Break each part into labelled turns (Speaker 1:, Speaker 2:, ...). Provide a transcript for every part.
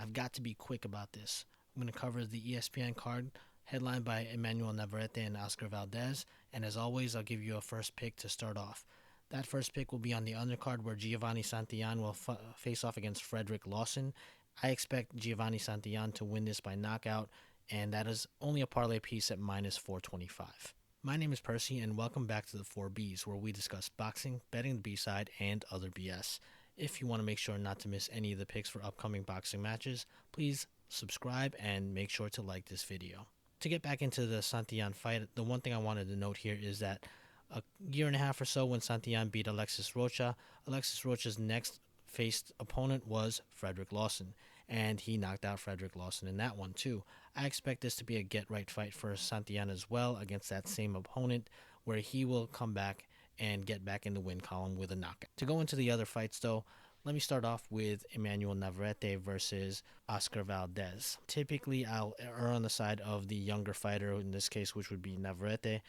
Speaker 1: I've got to be quick about this. I'm going to cover the ESPN card headlined by Emanuel Navarrete and Oscar Valdez, and as always, I'll give you a first pick to start off. That first pick will be on the undercard where Giovanni Santillan will face off against Frederick Lawson. I expect Giovanni Santillan to win this by knockout, and that is only a parlay piece at minus 425. My name is Percy, and welcome back to the 4Bs, where we discuss boxing, betting the B-side, and other BS. If you want to make sure not to miss any of the picks for upcoming boxing matches, please subscribe and make sure to like this video. To get back into the Santillan fight, the one thing I wanted to note here is that a year and a half or so when Santillan beat Alexis Rocha, Alexis Rocha's next faced opponent was Frederick Lawson, and he knocked out Frederick Lawson in that one too. I expect this to be a get-right fight for Santillan as well against that same opponent, where he will come back and get back in the win column with a knockout. To go into the other fights though, let me start off with Emanuel Navarrete versus Oscar Valdez. Typically, I'll err on the side of the younger fighter, in this case, which would be Navarrete,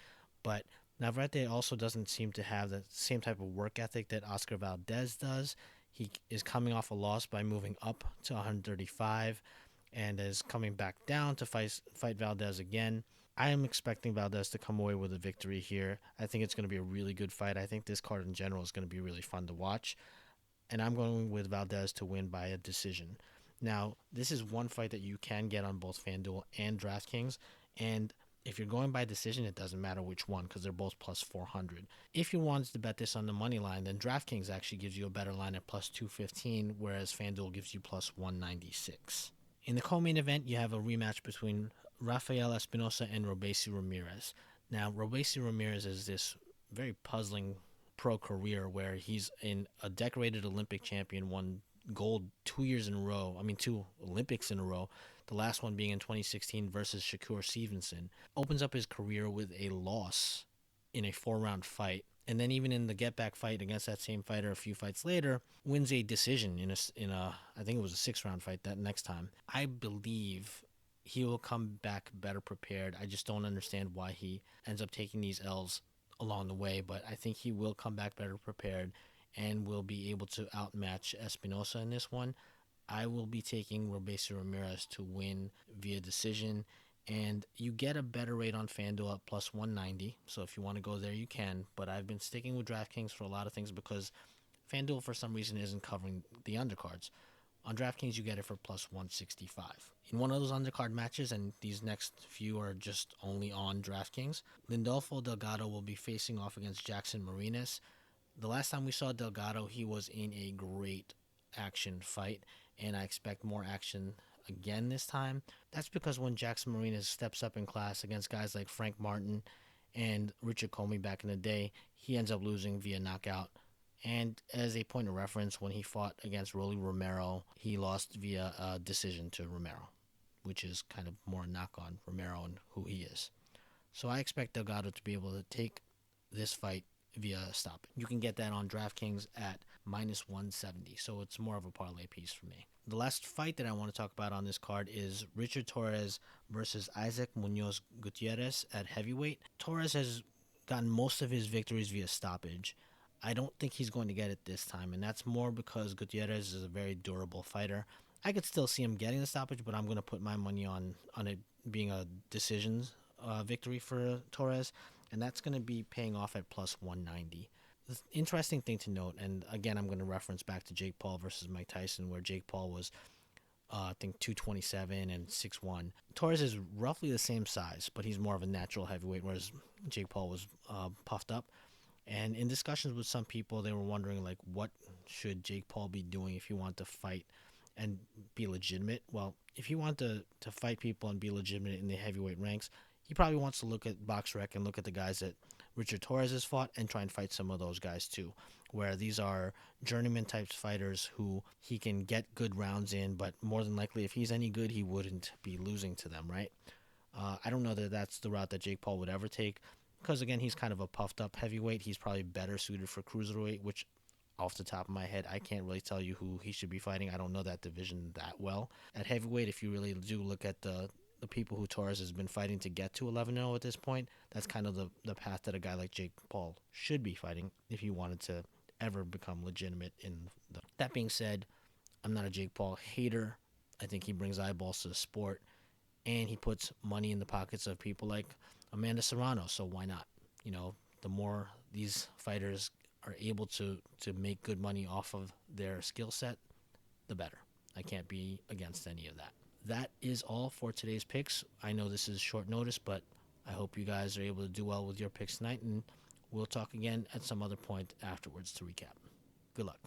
Speaker 1: but Navarrete also doesn't seem to have the same type of work ethic that Oscar Valdez does. He is coming off a loss by moving up to 135 and is coming back down to fight Valdez again. I am expecting Valdez to come away with a victory here. I think it's going to be a really good fight. I think this card in general is going to be really fun to watch. And I'm going with Valdez to win by a decision. Now, this is one fight that you can get on both FanDuel and DraftKings. And if you're going by decision, it doesn't matter which one because they're both plus 400. If you wanted to bet this on the money line, then DraftKings actually gives you a better line at plus 215, whereas FanDuel gives you plus 196. In the co-main event, you have a rematch between Rafael Espinoza and Robeisy Ramirez. Now, Robeisy Ramirez is this very puzzling pro career where he's a decorated Olympic champion, won gold 2 years in a row. I mean, 2 Olympics in a row. The last one being in 2016 versus Shakur Stevenson. Opens up his career with a loss in a 4-round fight. And then even in the get-back fight against that same fighter a few fights later, wins a decision in a I think it was a 6-round fight that next time. I believe he will come back better prepared. I just don't understand why he ends up taking these L's along the way, but I think he will come back better prepared and will be able to outmatch Espinoza in this one. I will be taking Robeisy Ramirez to win via decision, and you get a better rate on FanDuel at plus 190, so if you want to go there, you can, but I've been sticking with DraftKings for a lot of things because FanDuel, for some reason, isn't covering the undercards. On DraftKings, you get it for plus 165. In one of those undercard matches, and these next few are just only on DraftKings, Lindolfo Delgado will be facing off against Jackson Marinez. The last time we saw Delgado, he was in a great action fight, and I expect more action again this time. That's because when Jackson Marinez steps up in class against guys like Frank Martin and Richard Comey back in the day, he ends up losing via knockout. And as a point of reference, when he fought against Rolly Romero, he lost via a decision to Romero, which is kind of more a knock on Romero and who he is. So I expect Delgado to be able to take this fight via stop. You can get that on DraftKings at minus 170, so it's more of a parlay piece for me. The last fight that I want to talk about on this card is Richard Torrez versus Isaac Munoz Gutierrez at heavyweight. Torrez has gotten most of his victories via stoppage. I don't think he's going to get it this time, and that's more because Gutierrez is a very durable fighter. I could still see him getting the stoppage, but I'm going to put my money on it being a decisions victory for Torrez, and that's going to be paying off at plus 190. The interesting thing to note, and again, I'm going to reference back to Jake Paul versus Mike Tyson, where Jake Paul was, I think, 227 and 6'1". Torrez is roughly the same size, but he's more of a natural heavyweight, whereas Jake Paul was puffed up. And in discussions with some people, they were wondering, like, what should Jake Paul be doing if he wanted to fight and be legitimate? Well, if he wanted to fight people and be legitimate in the heavyweight ranks, he probably wants to look at BoxRec and look at the guys that Richard Torrez has fought and try and fight some of those guys too, where these are journeyman types fighters who he can get good rounds in, but more than likely, if he's any good, he wouldn't be losing to them, right? I don't know that that's the route that Jake Paul would ever take, because again, he's kind of a puffed up heavyweight. He's probably better suited for cruiserweight, which off the top of my head, I can't really tell you who he should be fighting. I don't know that division that well. At heavyweight, if you really do look at the people who Torres has been fighting to get to 11-0 at this point, that's kind of the path that a guy like Jake Paul should be fighting if he wanted to ever become legitimate in the... That being said, I'm not a Jake Paul hater. I think he brings eyeballs to the sport, and he puts money in the pockets of people like Amanda Serrano. So why not? The more these fighters are able to make good money off of their skill set, the better. I can't be against any of that. That is all for today's picks. I know this is short notice, but I hope you guys are able to do well with your picks tonight, and we'll talk again at some other point afterwards to recap. Good luck.